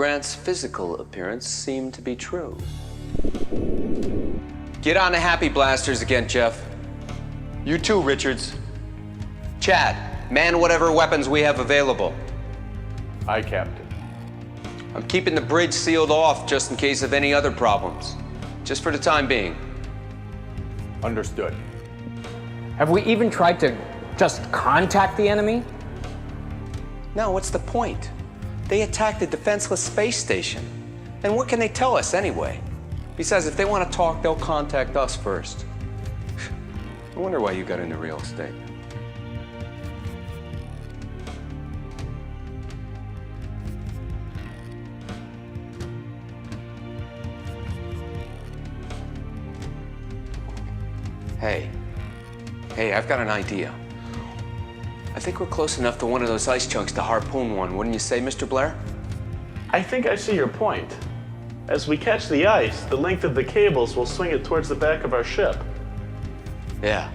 Grant's physical appearance seemed to be true. Get on the Happy Blasters again, Jeff. You too, Richards. Chad, man whatever weapons we have available. Aye, Captain. I'm keeping the bridge sealed off just in case of any other problems. Just for the time being. Understood. Have we even tried to just contact the enemy? No, what's the point? They attacked a defenseless space station. And what can they tell us anyway? Besides, if they want to talk, they'll contact us first. I wonder why you got into real estate. Hey, I've got an idea. I think we're close enough to one of those ice chunks to harpoon one, wouldn't you say, Mr. Blair? I think I see your point. As we catch the ice, the length of the cables will swing it towards the back of our ship. Yeah.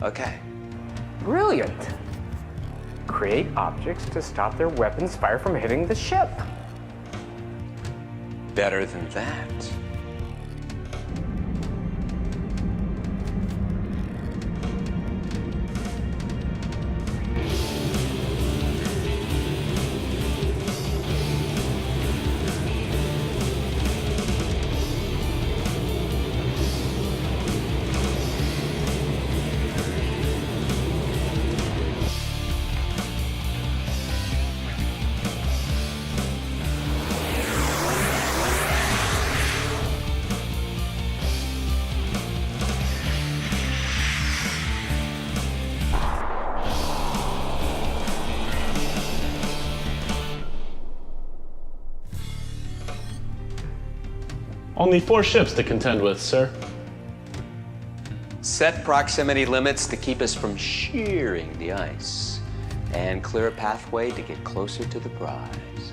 Okay. Brilliant. Create objects to stop their weapons fire from hitting the ship. Better than that. Only 4 ships to contend with, sir. Set proximity limits to keep us from shearing the ice, and clear a pathway to get closer to the prize.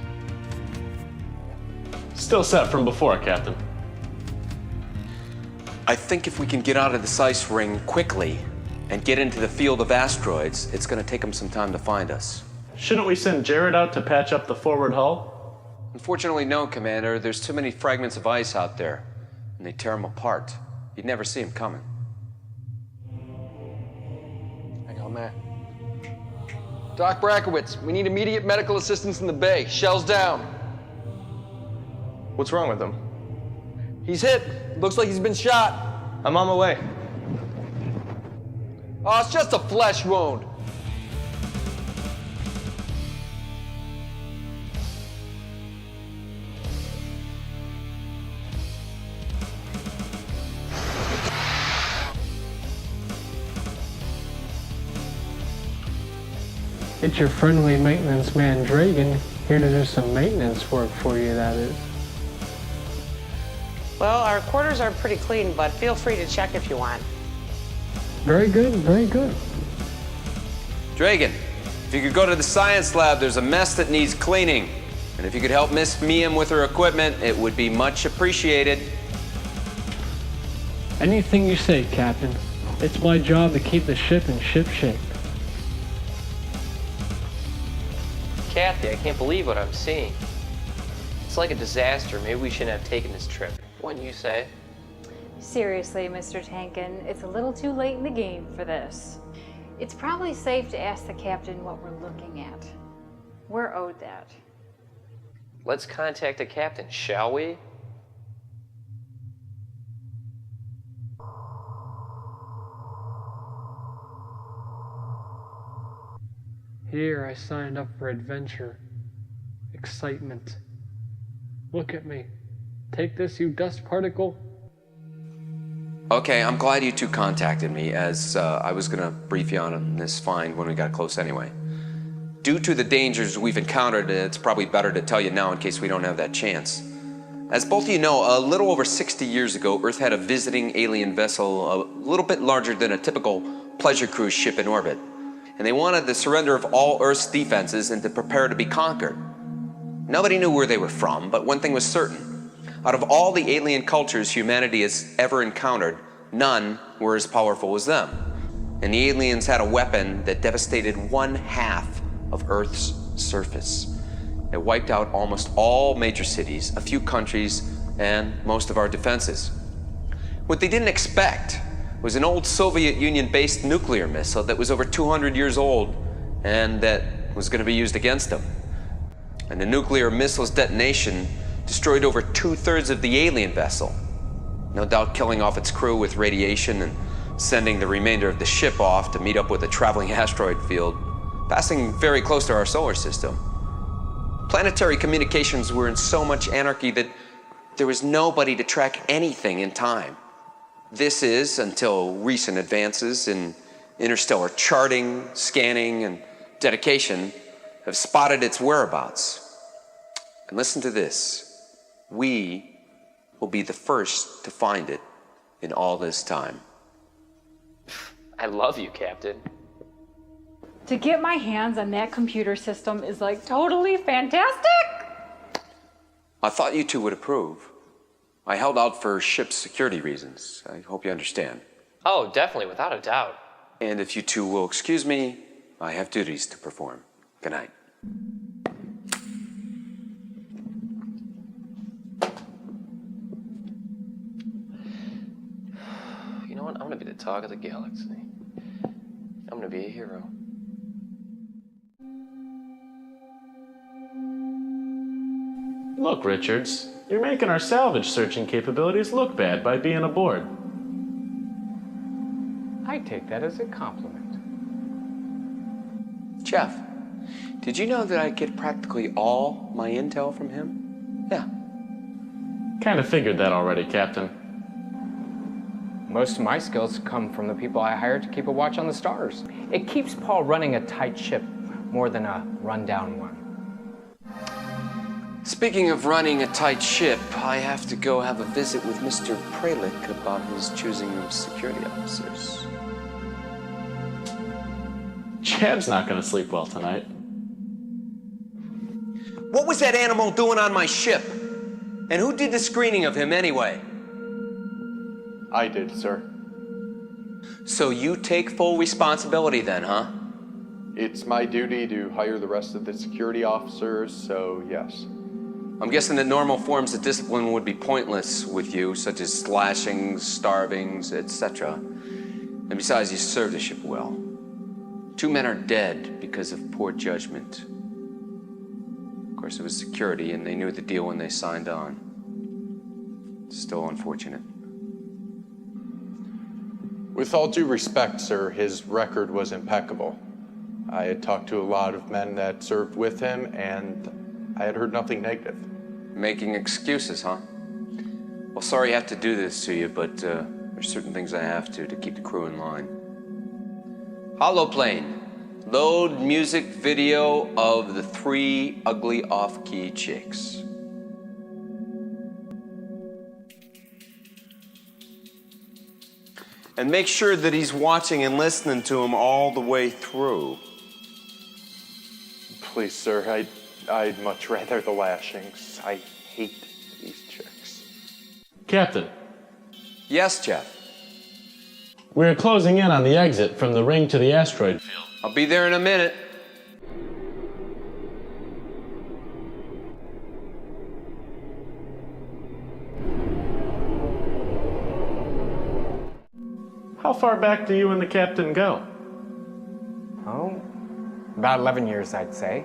Still set from before, Captain. I think if we can get out of this ice ring quickly and get into the field of asteroids, it's going to take them some time to find us. Shouldn't we send Jared out to patch up the forward hull? Unfortunately, no, Commander. There's too many fragments of ice out there, and they tear them apart. You'd never see them coming. Hang on, Matt. Doc Brackowitz, we need immediate medical assistance in the bay. Shell's down. What's wrong with him? He's hit. Looks like he's been shot. I'm on my way. Oh, it's just a flesh wound. It's your friendly maintenance man, Dragon, here to do some maintenance work for you, that is. Well, our quarters are pretty clean, but feel free to check if you want. Very good, very good. Dragan, if you could go to the science lab, there's a mess that needs cleaning. And if you could help Miss Miam with her equipment, it would be much appreciated. Anything you say, Captain. It's my job to keep the ship in ship shape. Kathy, I can't believe what I'm seeing. It's like a disaster. Maybe we shouldn't have taken this trip. Wouldn't you say? Seriously, Mr. Tankin, it's a little too late in the game for this. It's probably safe to ask the captain what we're looking at. We're owed that. Let's contact the captain, shall we? Here I signed up for adventure, excitement. Look at me. Take this, you dust particle. Okay, I'm glad you two contacted me, as I was going to brief you on this find when we got close anyway. Due to the dangers we've encountered, it's probably better to tell you now in case we don't have that chance. As both of you know, a little over 60 years ago, Earth had a visiting alien vessel a little bit larger than a typical pleasure cruise ship in orbit. And they wanted the surrender of all Earth's defenses and to prepare to be conquered. Nobody knew where they were from, but one thing was certain. Out of all the alien cultures humanity has ever encountered, none were as powerful as them. And the aliens had a weapon that devastated 1/2 of Earth's surface. It wiped out almost all major cities, a few countries, and most of our defenses. What they didn't expect was an old Soviet Union-based nuclear missile that was over 200 years old and that was going to be used against them. And the nuclear missile's detonation destroyed over 2/3 of the alien vessel, no doubt killing off its crew with radiation and sending the remainder of the ship off to meet up with a traveling asteroid field, passing very close to our solar system. Planetary communications were in so much anarchy that there was nobody to track anything in time. This is until recent advances in interstellar charting, scanning, and dedication have spotted its whereabouts. And listen to this. We will be the first to find it in all this time. I love you, Captain. To get my hands on that computer system is like totally fantastic. I thought you two would approve. I held out for ship security reasons. I hope you understand. Oh, definitely, without a doubt. And if you two will excuse me, I have duties to perform. Good night. You know what? I'm gonna be the talk of the galaxy. I'm gonna be a hero. Look, Richards, you're making our salvage searching capabilities look bad by being aboard. I take that as a compliment. Jeff, did you know that I get practically all my intel from him? Yeah. Kind of figured that already, Captain. Most of my skills come from the people I hired to keep a watch on the stars. It keeps Paul running a tight ship more than a rundown one. Speaking of running a tight ship, I have to go have a visit with Mr. Pralick about his choosing of security officers. Chad's not going to sleep well tonight. What was that animal doing on my ship? And who did the screening of him anyway? I did, sir. So you take full responsibility then, huh? It's my duty to hire the rest of the security officers, so yes. I'm guessing that normal forms of discipline would be pointless with you, such as slashings, starvings, etc. And besides, you served the ship well. 2 men are dead because of poor judgment. Of course, it was security, and they knew the deal when they signed on. Still unfortunate. With all due respect, sir, his record was impeccable. I had talked to a lot of men that served with him, and I had heard nothing negative. Making excuses, huh? Well, sorry I have to do this to you, but there's certain things I have to keep the crew in line. Holoplane, load music video of the 3 ugly off-key chicks. And make sure that he's watching and listening to him all the way through. Please, sir, I'd much rather the lashings. I hate these chicks. Captain, Yes, Jeff. we're closing in on the exit from the ring to the asteroid field. I'll be there in a minute. How far back do you and the captain go? Oh, about 11 years, I'd say.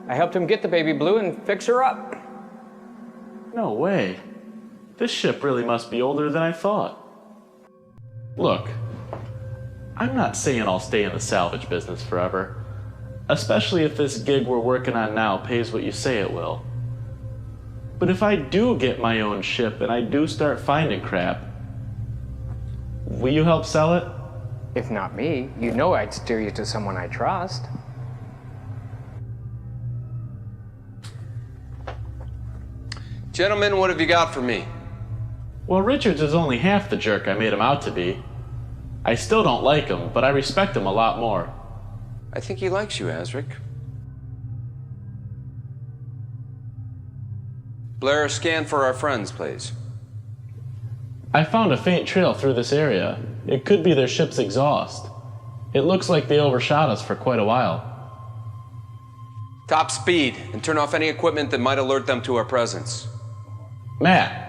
I helped him get the baby blue and fix her up. No way. This ship really must be older than I thought. Look, I'm not saying I'll stay in the salvage business forever, especially if this gig we're working on now pays what you say it will. But if I do get my own ship and I do start finding crap, will you help sell it? If not me, you know I'd steer you to someone I trust. Gentlemen, what have you got for me? Well, Richards is only half the jerk I made him out to be. I still don't like him, but I respect him a lot more. I think he likes you, Azric. Blair, scan for our friends, please. I found a faint trail through this area. It could be their ship's exhaust. It looks like they overshot us for quite a while. Top speed, and turn off any equipment that might alert them to our presence. Matt,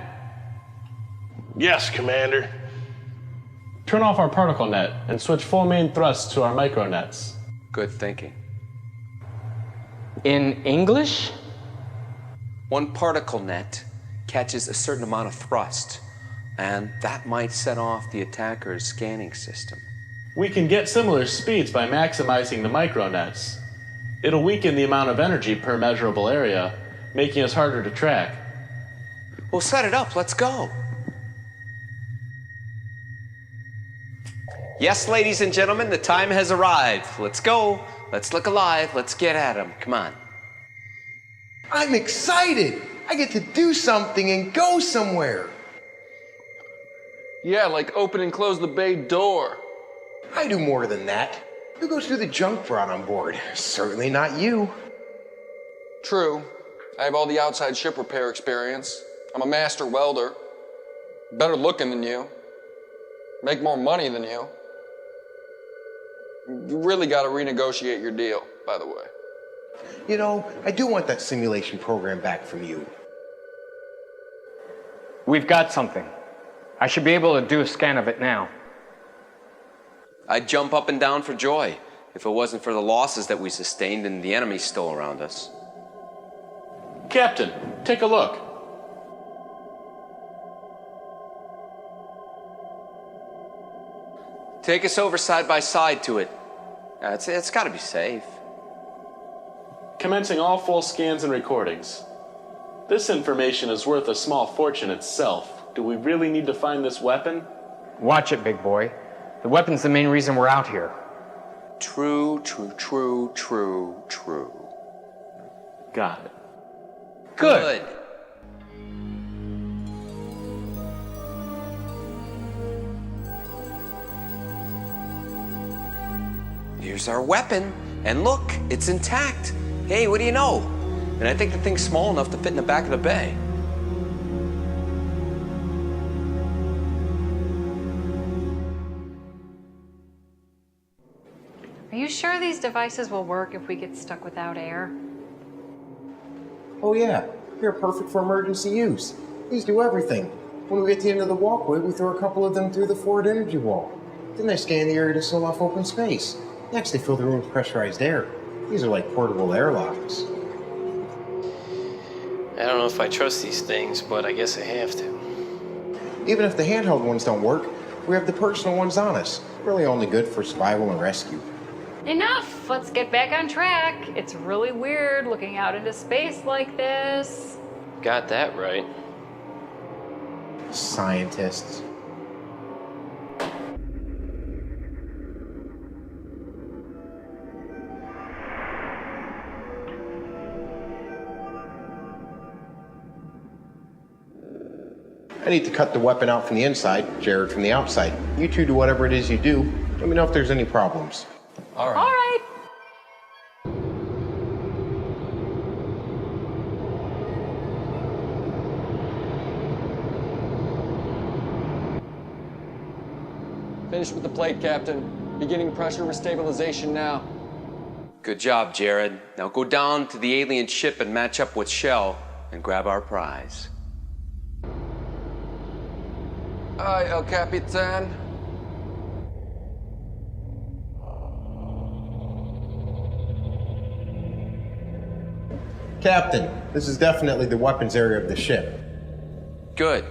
Yes, Commander. turn off our particle net and switch full main thrust to our micro nets. Good thinking. In English? One particle net catches a certain amount of thrust, and that might set off the attacker's scanning system. We can get similar speeds by maximizing the micro nets. It'll weaken the amount of energy per measurable area, making us harder to track. We'll set it up. Let's go. Yes, ladies and gentlemen, the time has arrived. Let's go. Let's look alive. Let's get at them. Come on. I'm excited. I get to do something and go somewhere. Yeah, like open and close the bay door. I do more than that. Who goes through the junk brought on board? Certainly not you. True. I have all the outside ship repair experience. I'm a master welder. Better looking than you. Make more money than you. You really got to renegotiate your deal, by the way. You know, I do want that simulation program back from you. We've got something. I should be able to do a scan of it now. I'd jump up and down for joy if it wasn't for the losses that we sustained and the enemy still around us. Captain, take a look. Take us over side by side to it. It's got to be safe. Commencing all full scans and recordings. This information is worth a small fortune itself. Do we really need to find this weapon? Watch it, big boy. The weapon's the main reason we're out here. True, true, true, true, true. Got it. Good. Here's our weapon, and look, it's intact. Hey, what do you know? And I think the thing's small enough to fit in the back of the bay. Are you sure these devices will work if we get stuck without air? Oh yeah, they're perfect for emergency use. These do everything. When we get to the end of the walkway, we throw a couple of them through the forward energy wall. Then they scan the area to seal off open space. Next, they fill the room with pressurized air. These are like portable airlocks. I don't know if I trust these things, but I guess I have to. Even if the handheld ones don't work, we have the personal ones on us. Really only good for survival and rescue. Enough! Let's get back on track. It's really weird looking out into space like this. Got that right. Scientists. I need to cut the weapon out from the inside, Jared from the outside. You two do whatever it is you do. Let me know if there's any problems. All right. All right. Finish with the plate, Captain. Beginning pressure restabilization now. Good job, Jared. Now go down to the alien ship and match up with Shell and grab our prize. Aye, El Capitan. Captain, this is definitely the weapons area of the ship. Good.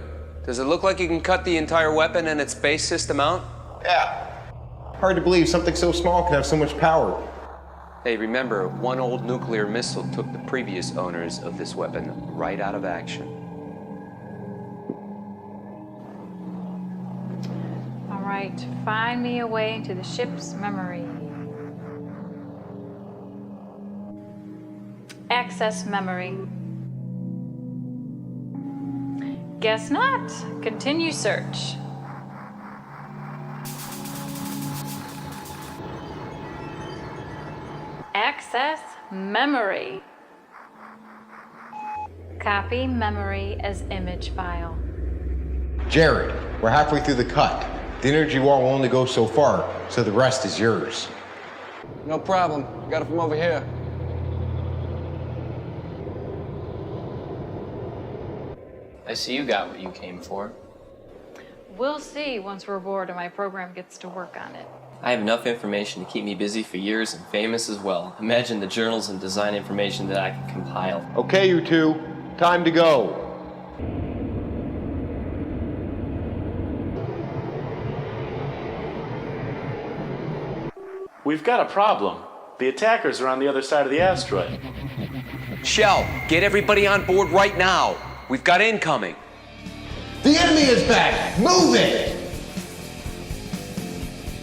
Does it look like you can cut the entire weapon and its base system out? Yeah. Hard to believe something so small could have so much power. Hey, remember, one old nuclear missile took the previous owners of this weapon right out of action. All right, find me a way into the ship's memory. Access memory. Guess not. Continue search. Access memory. Copy memory as image file. Jared, we're halfway through the cut. The energy wall will only go so far, so the rest is yours. No problem. Got it from over here. I see you got what you came for. We'll see once we're aboard and my program gets to work on it. I have enough information to keep me busy for years and famous as well. Imagine the journals and design information that I can compile. Okay, you two. Time to go. We've got a problem. The attackers are on the other side of the asteroid. Shell, get everybody on board right now. We've got incoming. The enemy is back! Move it!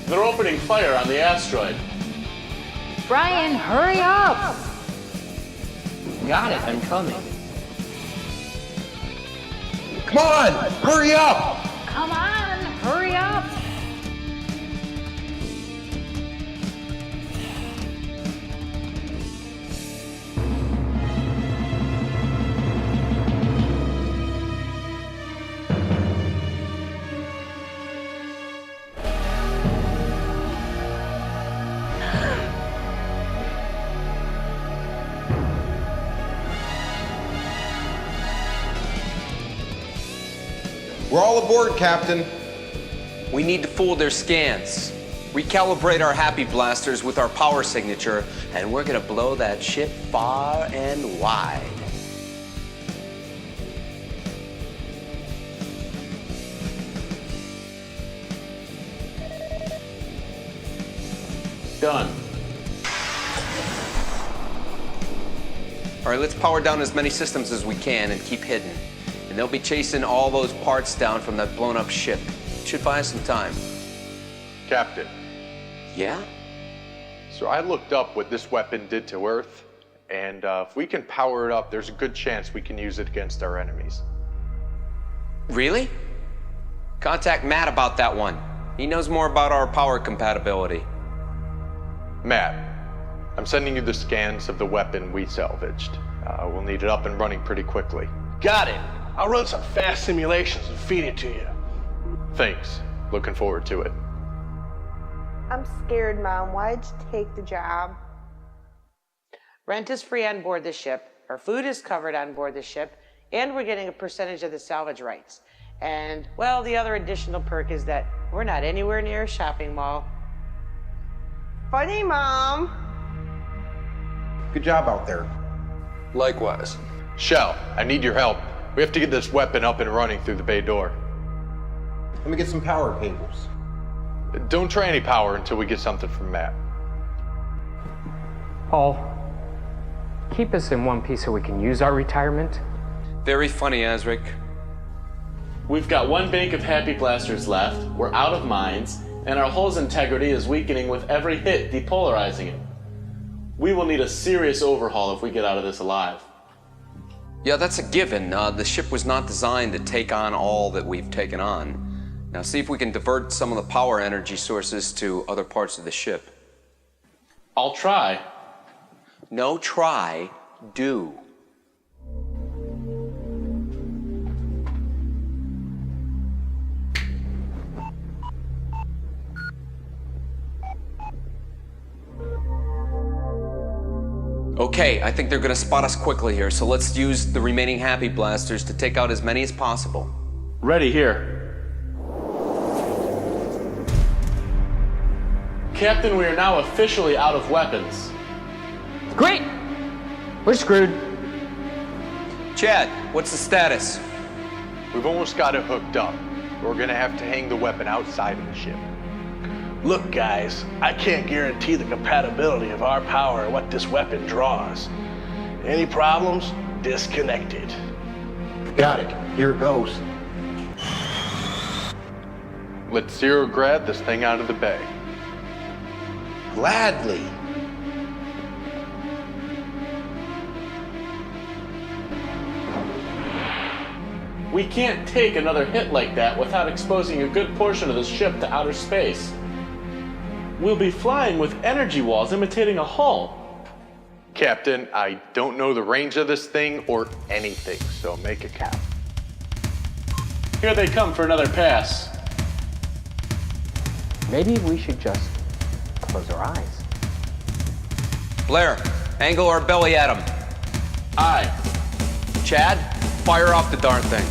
They're opening fire on the asteroid. Brian, hurry up! Got it, I'm coming. Come on! Hurry up! Come on, hurry up! We're all aboard, Captain. We need to fool their scans, recalibrate our happy blasters with our power signature, and we're gonna blow that ship far and wide. Done. All right, let's power down as many systems as we can and keep hidden. And they'll be chasing all those parts down from that blown up ship. Should buy us some time. Captain, Yeah? so I looked up what this weapon did to Earth, and if we can power it up, there's a good chance we can use it against our enemies. Really? Contact Matt about that one. He knows more about our power compatibility. Matt, I'm sending you the scans of the weapon we salvaged. We'll need it up and running pretty quickly. Got it. I'll run some fast simulations and feed it to you. Thanks. Looking forward to it. I'm scared, Mom. Why'd you take the job? Rent is free on board the ship, our food is covered on board the ship, and we're getting a percentage of the salvage rights. And, well, the other additional perk is that we're not anywhere near a shopping mall. Funny, Mom. Good job out there. Likewise. Shell, I need your help. We have to get this weapon up and running through the bay door. Let me get some power cables. Don't try any power until we get something from Matt. Paul, keep us in one piece so we can use our retirement. Very funny, Azric. We've got one bank of happy blasters left, we're out of mines, and our hull's integrity is weakening with every hit, depolarizing it. We will need a serious overhaul if we get out of this alive. Yeah, that's a given. The ship was not designed to take on all that we've taken on. Now see if we can divert some of the power energy sources to other parts of the ship. I'll try. No try, do. Okay, I think they're gonna spot us quickly here, so let's use the remaining happy blasters to take out as many as possible. Ready here. Captain, we are now officially out of weapons. Great! We're screwed. Chad, what's the status? We've almost got it hooked up. We're gonna have to hang the weapon outside of the ship. Look, guys, I can't guarantee the compatibility of our power and what this weapon draws. Any problems? Disconnect it. Got it. Here it goes. Let's zero grab this thing out of the bay. Gladly. We can't take another hit like that without exposing a good portion of the ship to outer space. We'll be flying with energy walls imitating a hull. Captain, I don't know the range of this thing or anything, so make it count. Here they come for another pass. Maybe we should just close our eyes. Blair, angle our belly at them. Aye. Chad, fire off the darn thing.